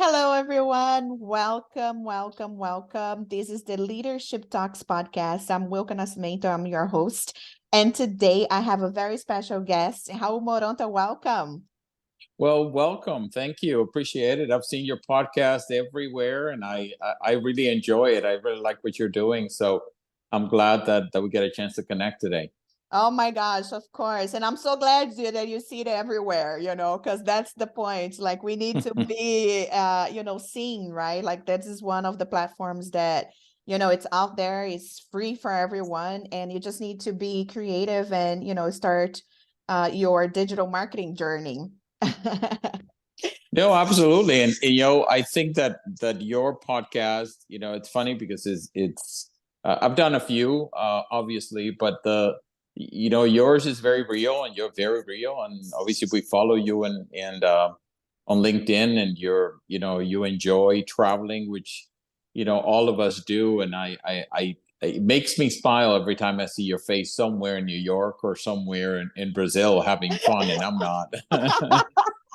Hello, everyone. Welcome, welcome, welcome. This is the Leadership Talks podcast. I'm Wilka Nascimento. I'm your host. And today I have a very special guest, Raul Moronta. Welcome. Well, welcome. Thank you. Appreciate it. I've seen your podcast everywhere, and I really enjoy it. I really like what you're doing. So I'm glad that we get a chance to connect today. Oh my gosh, of course. And I'm so glad that you see it everywhere, because that's the point. Like we need to be, seen, right? Like this is one of the platforms that, it's out there, it's free for everyone. And you just need to be creative and, start your digital marketing journey. No, absolutely. And I think that your podcast, it's funny because it's I've done a few, obviously, but yours is very real, and you're very real. And obviously, we follow you and on LinkedIn, and you enjoy traveling, which all of us do. And I it makes me smile every time I see your face somewhere in New York or somewhere in Brazil having fun, and I'm not.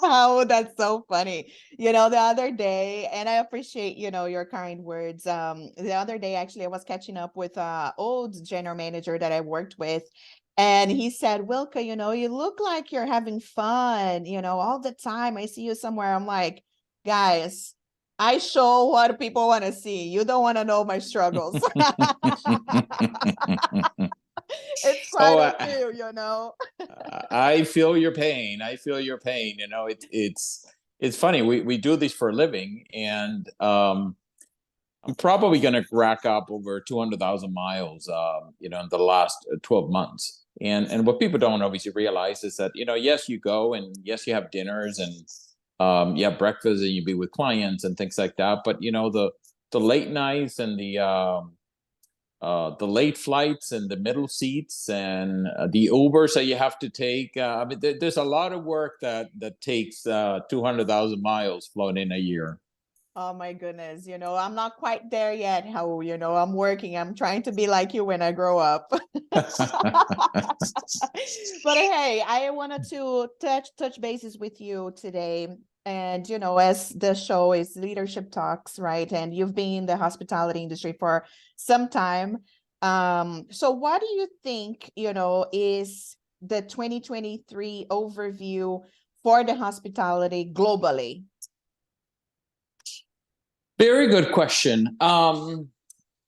Oh, that's so funny. The other day, and I appreciate, your kind words. The other day, actually, I was catching up with old general manager that I worked with. And he said, Wilka, you look like you're having fun, all the time. I see you somewhere. I'm like, guys, I show what people want to see. You don't want to know my struggles. It's quite Oh, a few. I feel your pain. I feel your pain. It's funny. We do this for a living, and I'm probably going to rack up over 200,000 miles, in the last 12 months. And what people don't obviously realize is that yes, you go, and yes, you have dinners, and you have breakfast, and you be with clients and things like that. But the late nights, and the late flights, and the middle seats, and the Ubers that you have to take. I mean, there's a lot of work that takes 200,000 miles flown in a year. Oh my goodness, I'm not quite there yet. How, I'm working. I'm trying to be like you when I grow up. But hey, I wanted to touch bases with you today. And as the show is Leadership Talks, right? And you've been in the hospitality industry for some time. So what do you think, is the 2023 overview for the hospitality globally? Very good question.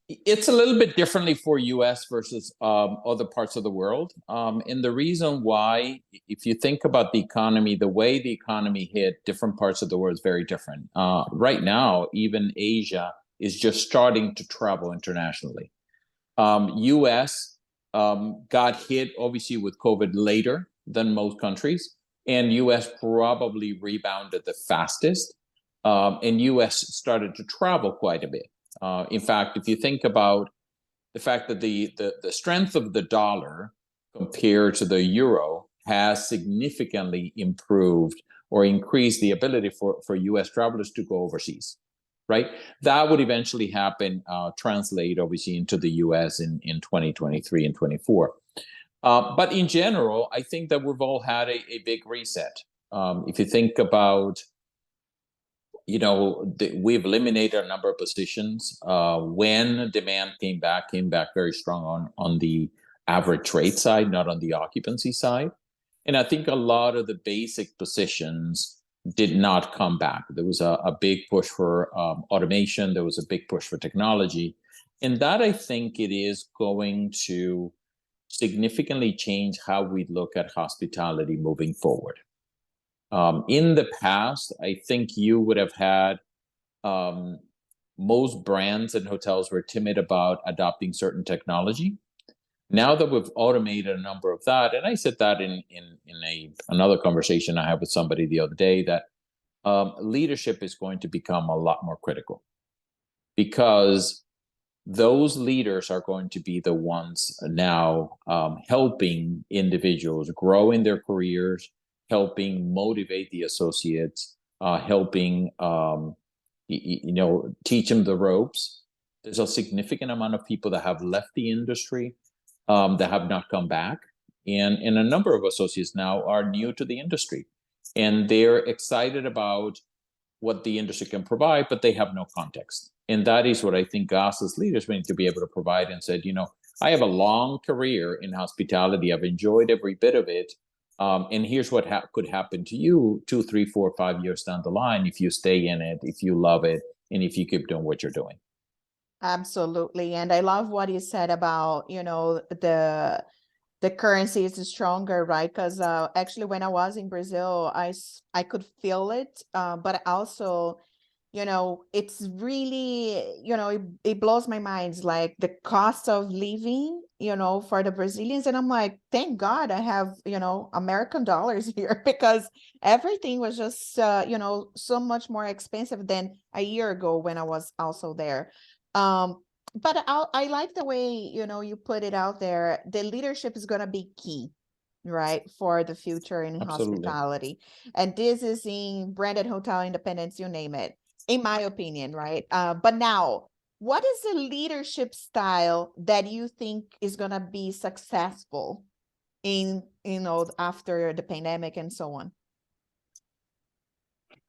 It's a little bit differently for US versus other parts of the world. And the reason why, if you think about the economy, the way the economy hit different parts of the world is very different. Right now, even Asia is just starting to travel internationally. US got hit, obviously, with COVID later than most countries, and US probably rebounded the fastest. And US started to travel quite a bit. In fact, if you think about the fact that the strength of the dollar compared to the euro has significantly improved or increased the ability for US travelers to go overseas, right? That would eventually happen, translate obviously into the US in 2023 and 24. But in general, I think that we've all had a big reset. If you think about we've eliminated a number of positions. When demand came back very strong on the average rate side, not on the occupancy side. And I think a lot of the basic positions did not come back. There was a big push for automation. There was a big push for technology. And that, I think, it is going to significantly change how we look at hospitality moving forward. In the past, I think you would have had most brands and hotels were timid about adopting certain technology. Now that we've automated a number of that, and I said that in another conversation I had with somebody the other day, that leadership is going to become a lot more critical, because those leaders are going to be the ones now helping individuals grow in their careers, helping motivate the associates, helping teach them the ropes. There's a significant amount of people that have left the industry, that have not come back, and a number of associates now are new to the industry, and they're excited about what the industry can provide, but they have no context. And that is what I think us as leaders we need to be able to provide and said, I have a long career in hospitality. I've enjoyed every bit of it. And here's what could happen to you 2, 3, 4, 5 years down the line if you stay in it, if you love it, and if you keep doing what you're doing. Absolutely. And I love what you said about, the currency is stronger, right? Because actually, when I was in Brazil, I could feel it, but also, it's really, it blows my mind, like the cost of living, for the Brazilians. And I'm like, thank God I have, American dollars here because everything was just, so much more expensive than a year ago when I was also there. But I like the way, you put it out there. The leadership is going to be key, right, for the future in Absolutely. hospitality. And this is in branded hotel independence, you name it, in my opinion, right? But now, what is the leadership style that you think is going to be successful in, after the pandemic and so on?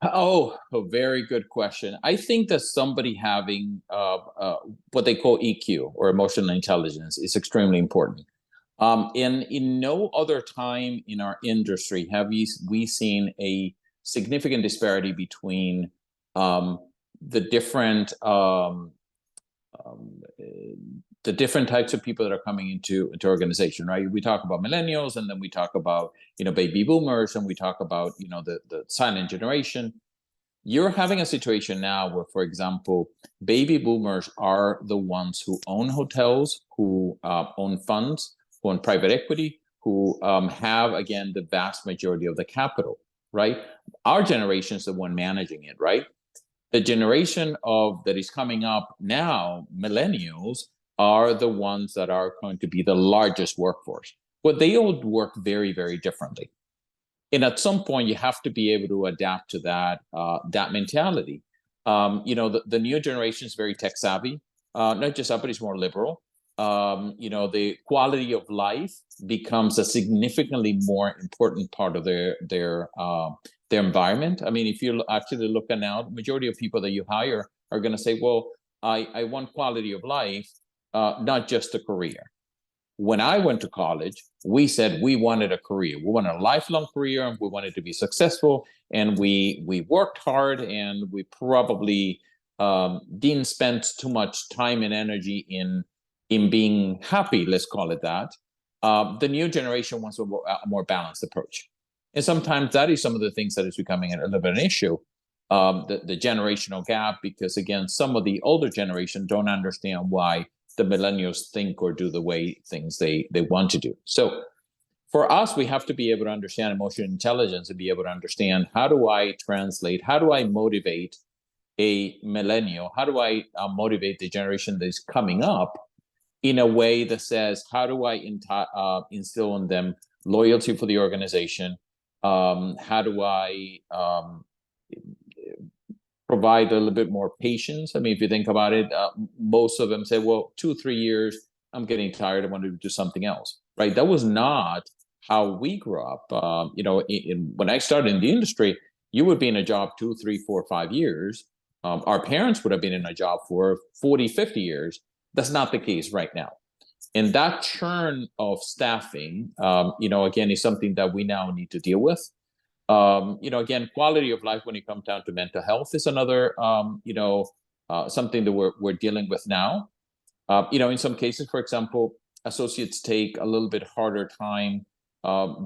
Oh, a very good question. I think that somebody having what they call EQ or emotional intelligence is extremely important. In no other time in our industry have we seen a significant disparity between um, the different um, the different types of people that are coming into organization, right? We talk about millennials, and then we talk about baby boomers, and we talk about the silent generation. You're having a situation now where, for example, baby boomers are the ones who own hotels, who own funds, who own private equity, who have, again, the vast majority of the capital, right? Our generation is the one managing it, right? The generation that is coming up now, millennials, are the ones that are going to be the largest workforce. But they all work very, very differently. And at some point, you have to be able to adapt to that mentality. The new generation is very tech savvy. Not just that, but it's more liberal. The quality of life becomes a significantly more important part of their environment. I mean, if you're actually looking out, majority of people that you hire are going to say, well, I want quality of life, not just a career. When I went to college, we said we wanted a career. We wanted a lifelong career, and we wanted to be successful. And we worked hard, and we probably didn't spend too much time and energy in being happy. Let's call it that. The new generation wants a more balanced approach, and sometimes that is some of the things that is becoming a little bit an issue. The generational gap, because again, some of the older generation don't understand why the millennials think or do the way things they want to do. So for us, we have to be able to understand emotional intelligence and be able to understand, how do I translate, how do I motivate a millennial, how do I motivate the generation that is coming up in a way that says, how do I instill in them loyalty for the organization? How do I provide a little bit more patience? I mean, if you think about it, most of them say, well, 2, 3 years, I'm getting tired, I want to do something else, right? That was not how we grew up. When I started in the industry, you would be in a job 2, 3, 4, 5 years. Our parents would have been in a job for 40, 50 years. That's not the case right now. And that churn of staffing, again, is something that we now need to deal with. Again, quality of life when it comes down to mental health is another, something that we're dealing with now. In some cases, for example, associates take a little bit harder time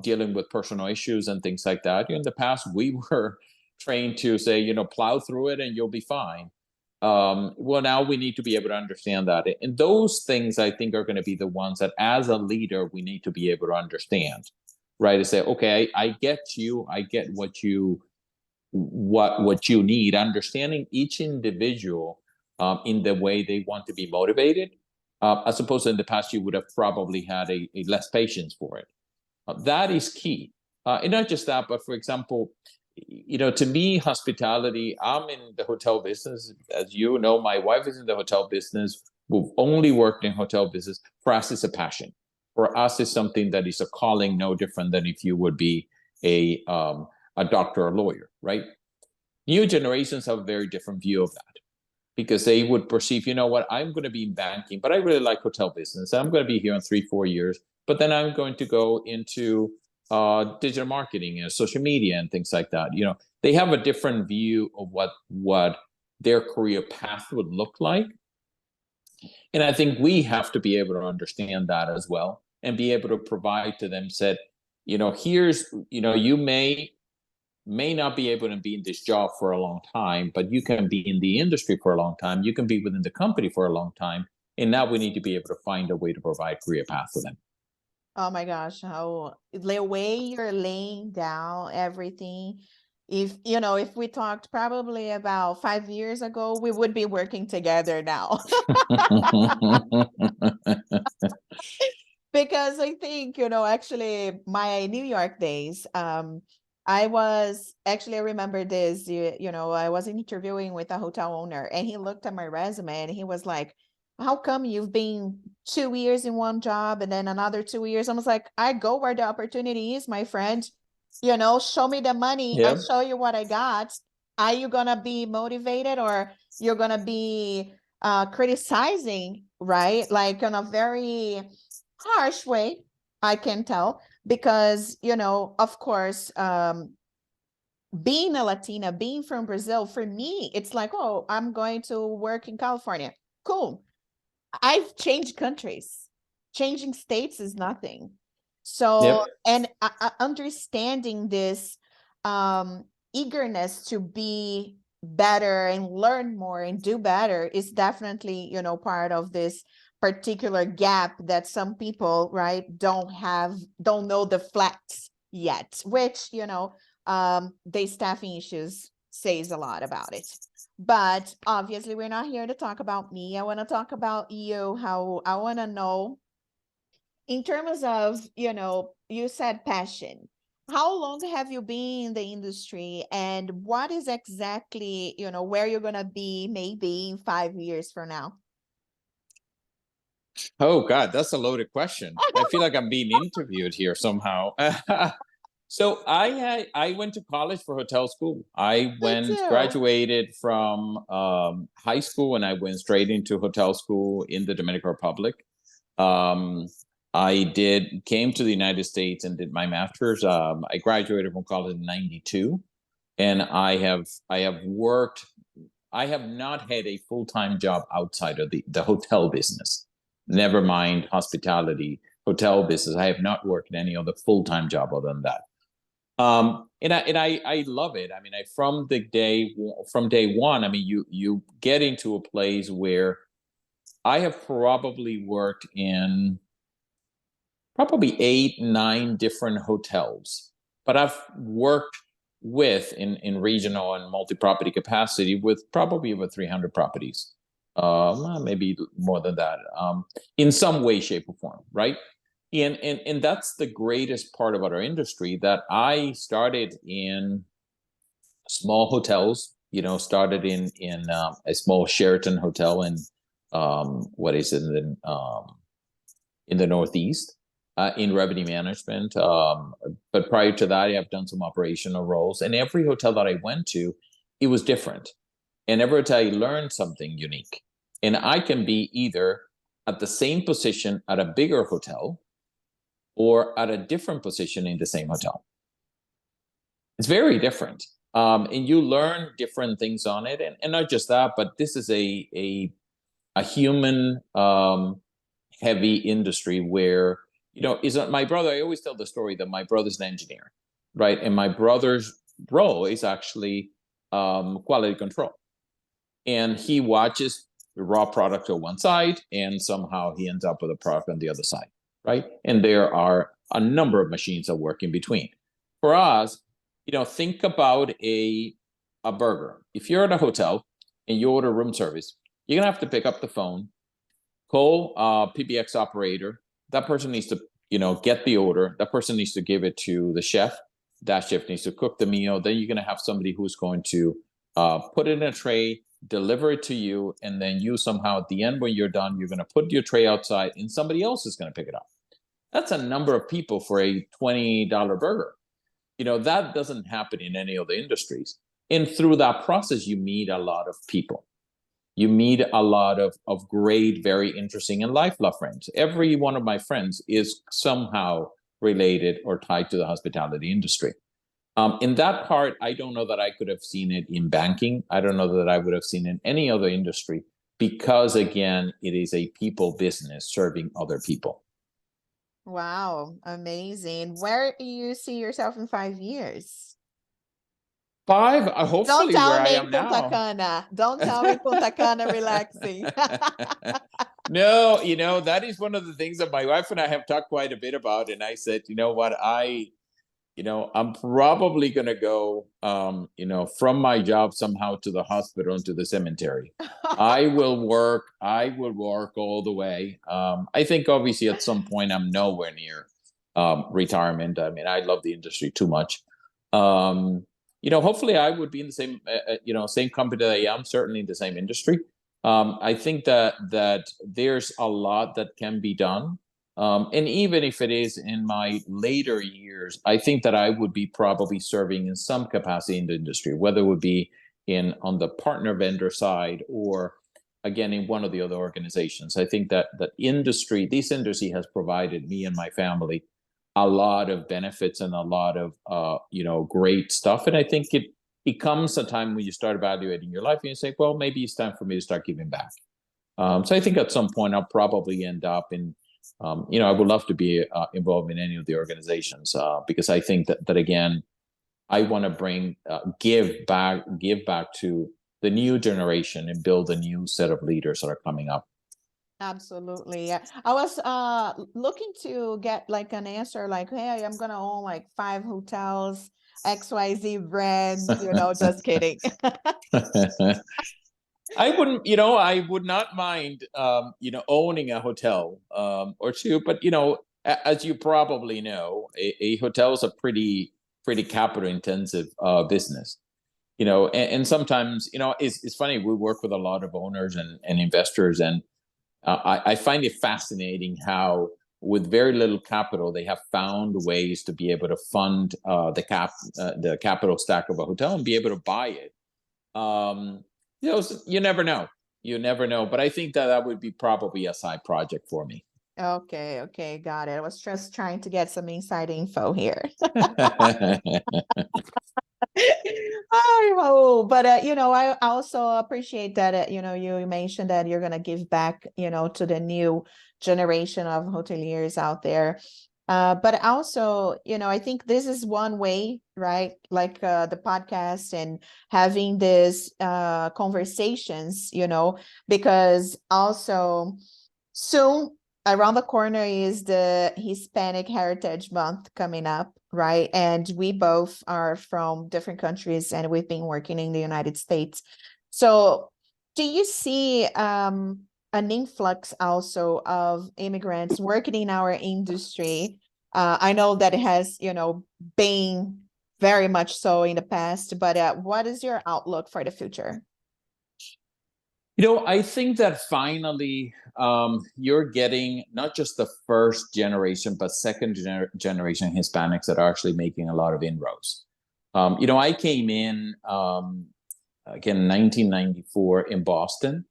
dealing with personal issues and things like that. In the past, we were trained to say, plow through it and you'll be fine. Well, now we need to be able to understand that. And those things, I think, are going to be the ones that, as a leader, we need to be able to understand, right? To say, okay, I get you, I get what you need, understanding each individual in the way they want to be motivated, as opposed to in the past, you would have probably had a less patience for it. That is key. And not just that, but for example, to me, hospitality, I'm in the hotel business. As you know, my wife is in the hotel business. We've only worked in hotel business. For us, it's a passion. For us, it's something that is a calling, no different than if you would be a doctor or lawyer, right? New generations have a very different view of that because they would perceive, you know what, I'm going to be in banking, but I really like hotel business. I'm going to be here in 3-4 years, but then I'm going to go into digital marketing and social media and things like that. You know, they have a different view of what their career path would look like. And I think we have to be able to understand that as well and be able to provide to them, said, you know, here's, you know, you may not be able to be in this job for a long time, but you can be in the industry for a long time. You can be within the company for a long time. And now we need to be able to find a way to provide career path for them. Oh my gosh, how the way you're laying down everything. If you know, if we talked probably about 5 years ago, we would be working together now. Because I think, you know, actually my New York days, I was actually, I remember this, you know, I was interviewing with a hotel owner and he looked at my resume and he was like, how come you've been 2 years in one job and then another 2 years? I was like, I go where the opportunity is, my friend. You know, show me the money. I Yep. show you what I got. Are you gonna be motivated or you're gonna be criticizing, right? Like in a very harsh way, I can tell, because, you know, of course, being a Latina, being from Brazil, for me, it's like, oh, I'm going to work in California. Cool. I've changed countries. Changing states is nothing. So, Yep. and understanding this eagerness to be better and learn more and do better is definitely, you know, part of this particular gap that some people, right, don't know the flex yet, which, you know, the staffing issues says a lot about it. But obviously, we're not here to talk about me. I want to talk about you. How I want to know, in terms of, you know, you said passion. How long have you been in the industry and what is exactly, you know, where you're going to be maybe in 5 years from now? Oh God, that's a loaded question. I feel like I'm being interviewed here somehow. So I went to college for hotel school. I Me went too. graduated from high school and I went straight into hotel school in the Dominican Republic. Um, I did came to the United States and did my master's. I graduated from college in '92, and I have worked. I have not had a full time job outside of the hotel business. Never mind hospitality, hotel business. I have not worked in any other full time job other than that. And I love it. I mean, I from day one. I mean, you get into a place where I have probably worked in probably 8, 9 different hotels, but I've worked with in regional and multi-property capacity with probably over 300 properties, maybe more than that, in some way, shape, or form, right? And that's the greatest part about our industry, that I started in small hotels. You know, started in a small Sheraton hotel in what is it in the Northeast, in revenue management. But prior to that, I've done some operational roles. And every hotel that I went to, it was different. And every hotel I learned something unique. And I can be either at the same position at a bigger hotel or at a different position in the same hotel. It's very different. And you learn different things on it. And not just that, but this is a human heavy industry where, you know, is my brother. I always tell the story that my brother's an engineer, right? And my brother's role is actually quality control. And he watches the raw product on one side and somehow he ends up with a product on the other side, right? And there are a number of machines that work in between. For us, you know, think about a burger. If you're at a hotel and you order room service, you're gonna have to pick up the phone, call PBX operator. That person needs to, you know, get the order. That person needs to give it to the chef. That chef needs to cook the meal. Then you're going to have somebody who's going to put it in a tray, deliver it to you, and then you somehow at the end when you're done, you're going to put your tray outside, and somebody else is going to pick it up. That's a number of people for a $20 burger. You know, that doesn't happen in any other industries. And through that process, you meet a lot of people. You meet a lot of great, very interesting and lifelong friends. Every one of my friends is somehow related or tied to the hospitality industry. In that part, I don't know that I could have seen it in banking. I don't know that I would have seen it in any other industry because, again, it is a people business serving other people. Wow, amazing. Where do you see yourself in 5 years? Five, Don't hopefully where tell I me am Punta now. Cana. Don't tell me Punta Cana relaxing. No, that is one of the things that my wife and I have talked quite a bit about. And I said, you know what, I'm probably going to go, from my job somehow to the hospital and to the cemetery. I will work all the way. I think obviously at some point I'm nowhere near retirement. I mean, I love the industry too much. Hopefully I would be in the same, same company that I am, certainly in the same industry. I think that there's a lot that can be done. And even if it is in my later years, I think that I would be probably serving in some capacity in the industry, whether it would be on the partner vendor side or again in one of the other organizations. I think that this industry has provided me and my family a lot of benefits and a lot of great stuff. And I think it comes a time when you start evaluating your life and you say, well, maybe it's time for me to start giving back. So I think at some point I'll probably end up in I would love to be involved in any of the organizations because I think that again, I want to give back to the new generation and build a new set of leaders that are coming up. Absolutely. Yeah. I was looking to get like an answer like, hey, I'm gonna own like 5 hotels, XYZ brand, just kidding. I would not mind, owning a hotel or two, but as you probably know, a hotel is a pretty capital intensive business. And sometimes, it's funny. We work with a lot of owners and investors, and I find it fascinating how, with very little capital, they have found ways to be able to fund the capital stack of a hotel and be able to buy it. You never know. You never know. But I think that would be probably a side project for me. Okay, got it. I was just trying to get some inside info here. Hi, Raul. But I also appreciate that you mentioned that you're gonna give back, to the new generation of hoteliers out there. But also, I think this is one way, right? Like the podcast and having these conversations, because also soon around the corner is the Hispanic Heritage Month coming up, right? And we both are from different countries and we've been working in the United States. So do you see an influx also of immigrants working in our industry? I know that it has, been very much so in the past, but what is your outlook for the future? I think that finally you're getting not just the first generation, but second generation Hispanics that are actually making a lot of inroads. I came in again 1994 in Boston.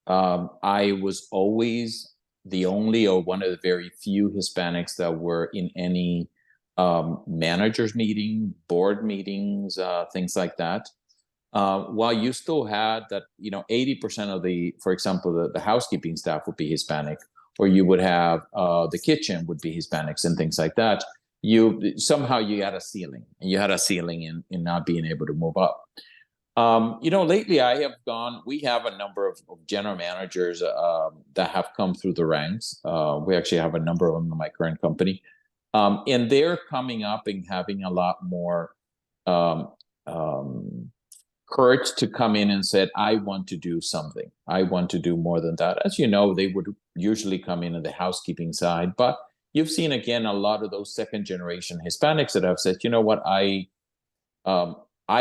I was always the only or one of the very few Hispanics that were in any managers meeting, board meetings, things like that. While you still had that, 80% of for example, the housekeeping staff would be Hispanic, or you would have the kitchen would be Hispanics and things like that. You had a ceiling, and you had a ceiling in not being able to move up. Lately we have a number of general managers that have come through the ranks. We actually have a number of them in my current company. And they're coming up and having a lot more courage to come in and said, I want to do something. I want to do more than that. As you know, they would usually come in on the housekeeping side, but you've seen again a lot of those second generation Hispanics that have said, you know what, I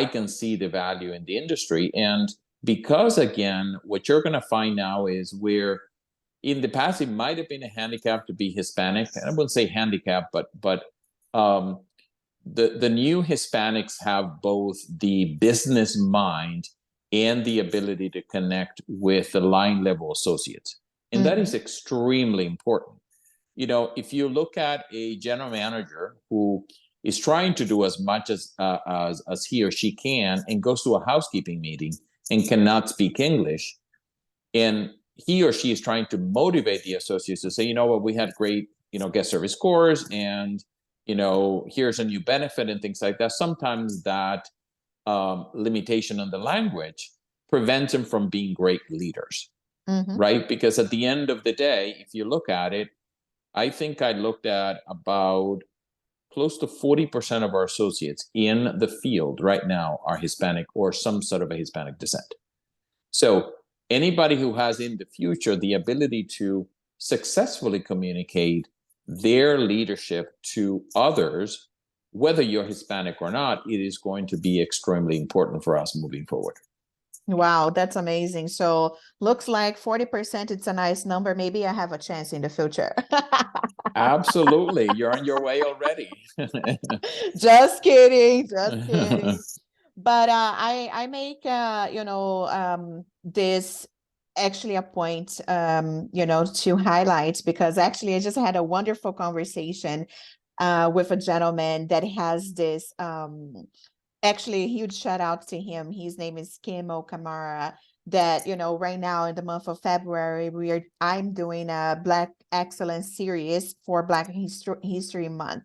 can see the value in the industry. And because again, what you're going to find now is where in the past it might have been a handicap to be Hispanic. And I wouldn't say handicap, but the new Hispanics have both the business mind and the ability to connect with the line level associates. And that is extremely important. You know, if you look at a general manager who is trying to do as much as he or she can and goes to a housekeeping meeting and cannot speak English, and he or she is trying to motivate the associates to say, you know what, we had great, you know, guest service scores, and, you know, here's a new benefit and things like that. Sometimes that limitation on the language prevents them from being great leaders, right? Because at the end of the day, if you look at it, I think I looked at about close to 40% of our associates in the field right now are Hispanic or some sort of a Hispanic descent. So anybody who has in the future the ability to successfully communicate their leadership to others, whether you're Hispanic or not, it is going to be extremely important for us moving forward. Wow, that's amazing. So looks like 40%, it's a nice number. Maybe I have a chance in the future. Absolutely. You're on your way already. Just kidding, just kidding. But I make this actually a point to highlight, because actually I just had a wonderful conversation with a gentleman that has this actually a huge shout out to him. His name is Kim Okamara. That, right now in the month of February, I'm doing a Black Excellence series for Black History Month.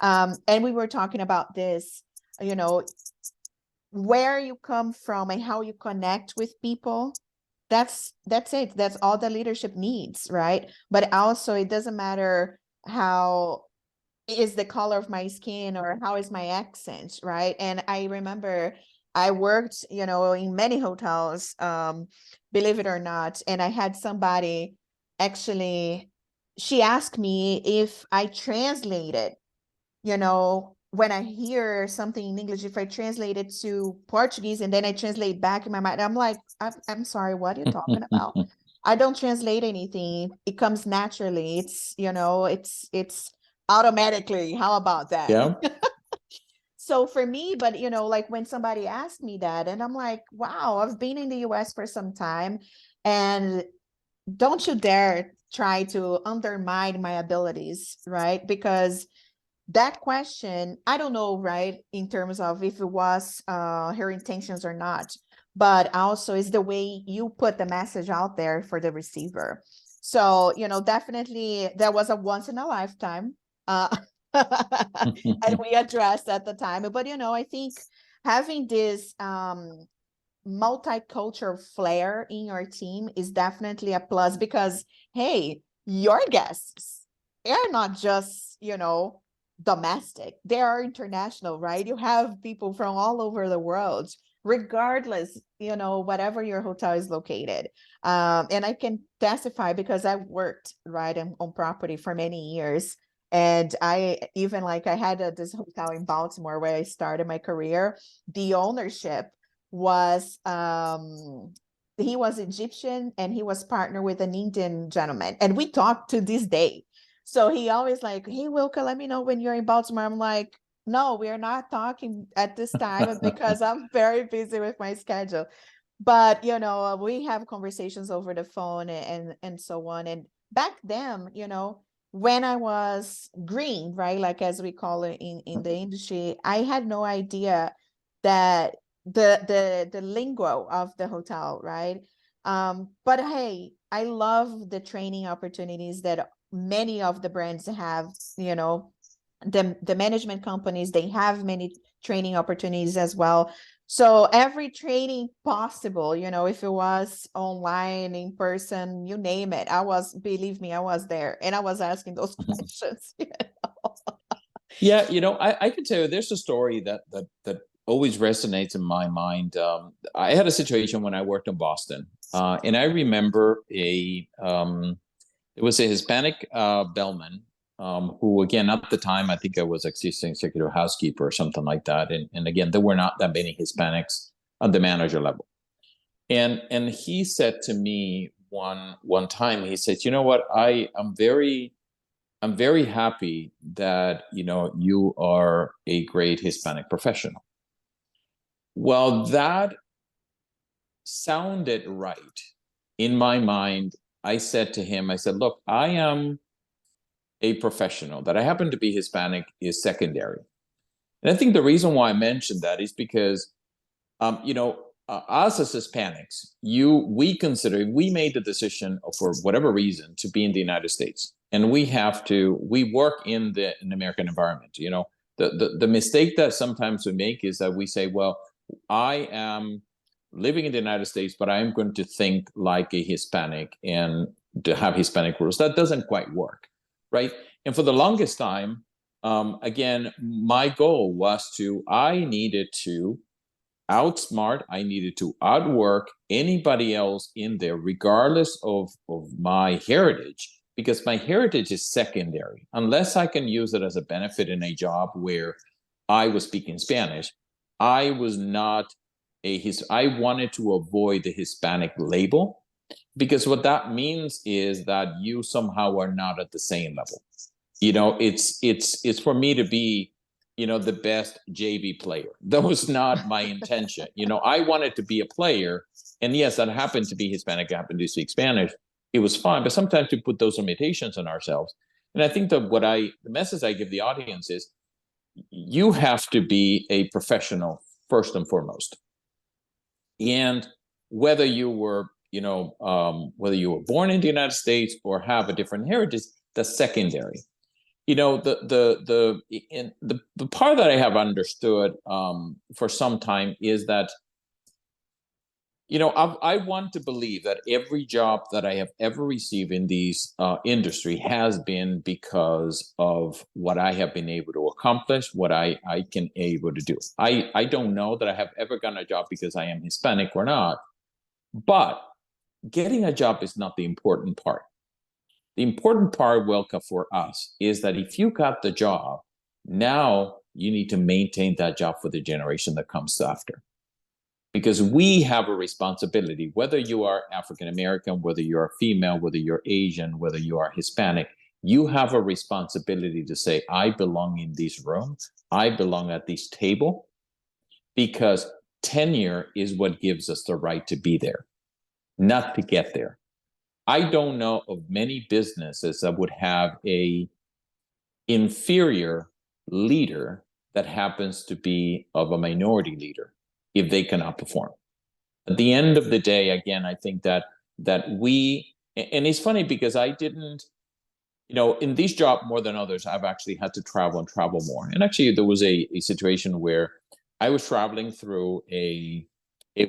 And we were talking about this, where you come from and how you connect with people. That's it. That's all the leadership needs, right? But also it doesn't matter how is the color of my skin or how is my accent, right? And I remember I worked, in many hotels, believe it or not, and I had somebody actually, she asked me if I translated, when I hear something in English, if I translate it to Portuguese and then I translate back in my mind, I'm like, I'm sorry, what are you talking about? I don't translate anything. It comes naturally. It's automatically. How about that? Yeah. So for me, but like when somebody asked me that, and I'm like, wow, I've been in the US for some time, and don't you dare try to undermine my abilities, right? Because that question, I don't know, right, in terms of if it was her intentions or not, but also is the way you put the message out there for the receiver. So, definitely that was a once in a lifetime. And we addressed at the time. But, I think having this multicultural flair in your team is definitely a plus, because, hey, your guests, they're not just, domestic, they are international, right? You have people from all over the world, regardless, whatever your hotel is located. And I can testify because I worked right on property for many years. And I even I had this hotel in Baltimore where I started my career. The ownership was he was Egyptian and he was partnered with an Indian gentleman, and we talked to this day. So he always like, hey, Wilka, let me know when you're in Baltimore. I'm like, no, we're not talking at this time because I'm very busy with my schedule. But, we have conversations over the phone and so on. And back then, when I was green, right, like as we call it in the industry, I had no idea that the lingo of the hotel, right? But hey, I love the training opportunities that many of the brands have. The management companies, they have many training opportunities as well. So every training possible, if it was online, in person, you name it, believe me, I was there and I was asking those questions. Yeah, I can tell you there's a story that always resonates in my mind. I had a situation when I worked in Boston, and I remember it was a Hispanic bellman, who, again, at the time, I think I was assistant executive housekeeper or something like that. And again, there were not that many Hispanics at the manager level. And he said to me one time, he said, you know what, I am very I'm very happy that, you are a great Hispanic professional. Well, that sounded right. In my mind, I said to him, I said, look, I am a professional. That I happen to be Hispanic is secondary. And I think the reason why I mentioned that is because, us as Hispanics, we made the decision for whatever reason to be in the United States, and we work in an American environment. The mistake that sometimes we make is that we say, well, I am living in the United States, but I am going to think like a Hispanic and to have Hispanic rules. That doesn't quite work, right? And for the longest time, again, my goal was I needed to outsmart, I needed to outwork anybody else in there, regardless of my heritage, because my heritage is secondary. Unless I can use it as a benefit in a job where I was speaking Spanish, I was not I wanted to avoid the Hispanic label, because what that means is that you somehow are not at the same level. It's for me to be, the best JV player. That was not my intention. I wanted to be a player, and yes, that happened to be Hispanic. I happened to speak Spanish. It was fine, but sometimes we put those limitations on ourselves. And I think that the message I give the audience is, you have to be a professional first and foremost. And whether you were, whether you were born in the United States or have a different heritage, that's secondary. The part that I have understood for some time is that, I want to believe that every job that I have ever received in these industry has been because of what I have been able to accomplish, what I can able to do. I don't know that I have ever gotten a job because I am Hispanic or not, but getting a job is not the important part. The important part, Welka, for us is that if you got the job, now you need to maintain that job for the generation that comes after. Because we have a responsibility, whether you are African American, whether you're female, whether you're Asian, whether you are Hispanic, you have a responsibility to say, I belong in this room, I belong at this table, because tenure is what gives us the right to be there, not to get there. I don't know of many businesses that would have a inferior leader that happens to be of a minority leader if they cannot perform. At the end of the day, again, I think that we, and it's funny because I didn't, in this job more than others, I've actually had to travel more. And actually, there was a situation where I was traveling through a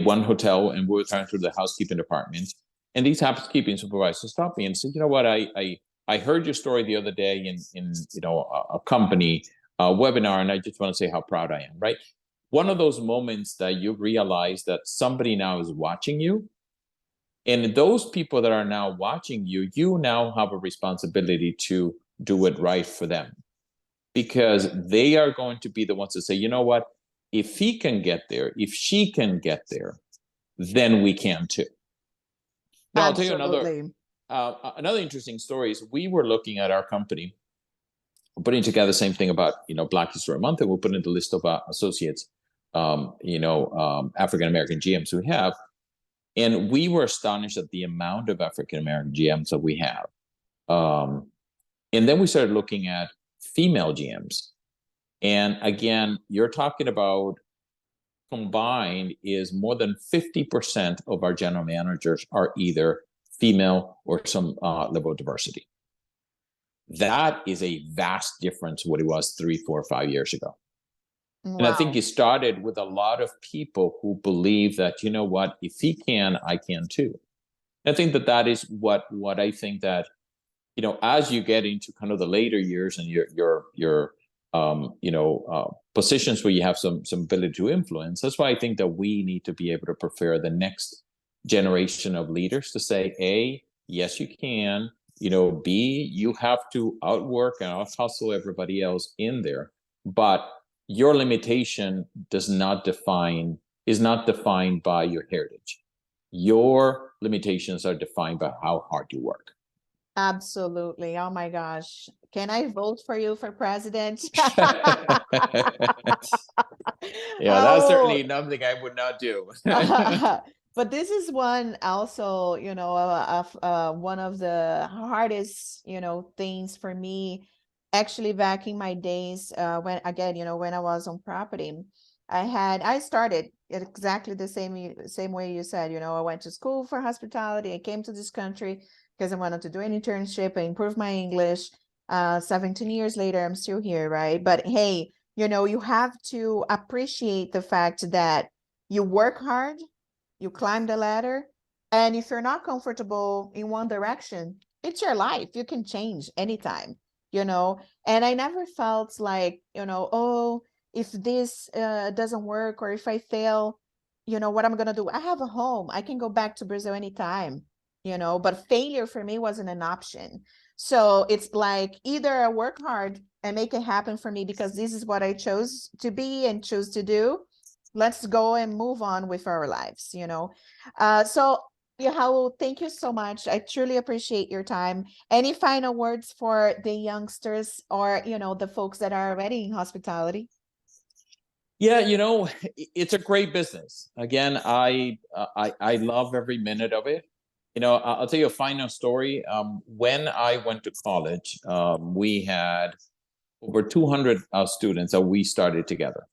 one hotel, and we were traveling through the housekeeping department. And these housekeeping supervisors stopped me and said, you know what, I heard your story the other day in a company webinar, and I just want to say how proud I am, right? One of those moments that you realize that somebody now is watching you, and those people that are now watching you, you now have a responsibility to do it right for them, because they are going to be the ones to say, you know what, if he can get there, if she can get there, then we can too. Now, I'll tell you another interesting story is we were looking at our company, putting together the same thing about, Black History Month, and we'll put in the list of associates, African-American GMs we have. And we were astonished at the amount of African-American GMs that we have. And then we started looking at female GMs. And again, you're talking about combined is more than 50% of our general managers are either female or some level of diversity. That is a vast difference what it was 3, 4, 5 years ago. Wow. And I think it started with a lot of people who believe that, you know what, if he can, I can too. And I think that is what I think that, as you get into kind of the later years and your positions where you have some ability to influence. That's why I think that we need to be able to prepare the next generation of leaders to say, A, yes, you can. B, you have to outwork and out-hustle everybody else in there. But your limitation is not defined by your heritage. Your limitations are defined by how hard you work. Absolutely. Oh my gosh. Can I vote for you for president? Yeah, that's Oh, certainly something I would not do. but this is one also, one of the hardest, things for me. Actually, back in my days, when again, when I was on property, I started exactly the same way you said. I went to school for hospitality. I came to this country because I wanted to do an internship and improve my English. 17 years later, I'm still here, right? But hey, you have to appreciate the fact that you work hard, you climb the ladder, and if you're not comfortable in one direction, it's your life. You can change anytime, you know. And I never felt like, oh, if this doesn't work or if I fail, what I'm gonna do? I have a home. I can go back to Brazil anytime, but failure for me wasn't an option. So it's like either I work hard and make it happen for me because this is what I chose to be and choose to do. Let's go and move on with our lives. So yeah, Raul, thank you so much. I truly appreciate your time. Any final words for the youngsters or the folks that are already in hospitality? Yeah, it's a great business. Again, I love every minute of it. I'll tell you a final story. When I went to college, we had over 200 students that we started together.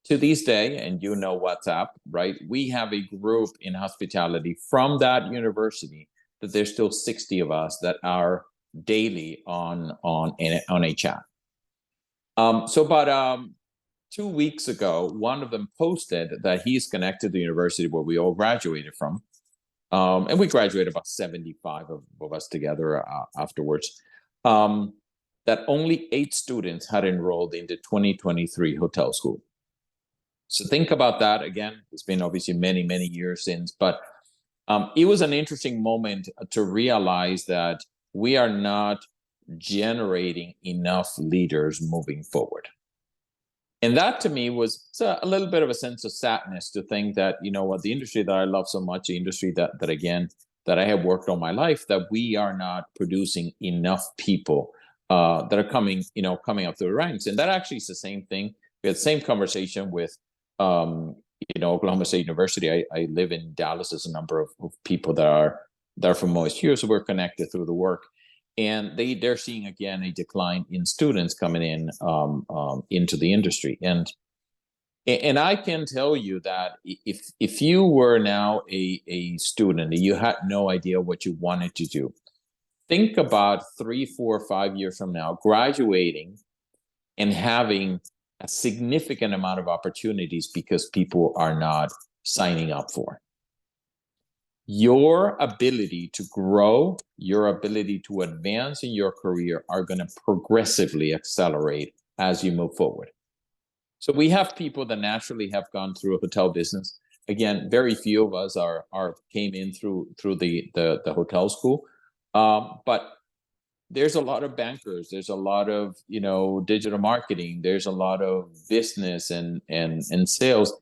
To this day, and WhatsApp, right? We have a group in hospitality from that university that there's still 60 of us that are daily on a chat. So about 2 weeks ago, one of them posted that he's connected to the university where we all graduated from. And we graduated about 75 of us together afterwards. That only 8 students had enrolled in the 2023 hotel school. So think about that again. It's been obviously many, many years since, but it was an interesting moment to realize that we are not generating enough leaders moving forward. And that to me was a little bit of a sense of sadness to think that, what the industry that I love so much, the industry that again, that I have worked all my life, that we are not producing enough people that are coming up through the ranks. And that actually is the same thing. We had the same conversation with, Oklahoma State University. I live in Dallas. There's a number of people that are from OSU, so we're connected through the work. And they're seeing again a decline in students coming in into the industry, and I can tell you that if you were now a student and you had no idea what you wanted to do, think about 3, 4, 5 years from now, graduating and having a significant amount of opportunities because people are not signing up for. Your ability to grow, your ability to advance in your career are going to progressively accelerate as you move forward. So we have people that naturally have gone through a hotel business. Again, very few of us came in through the hotel school, but there's a lot of bankers. There's a lot of digital marketing. There's a lot of business and sales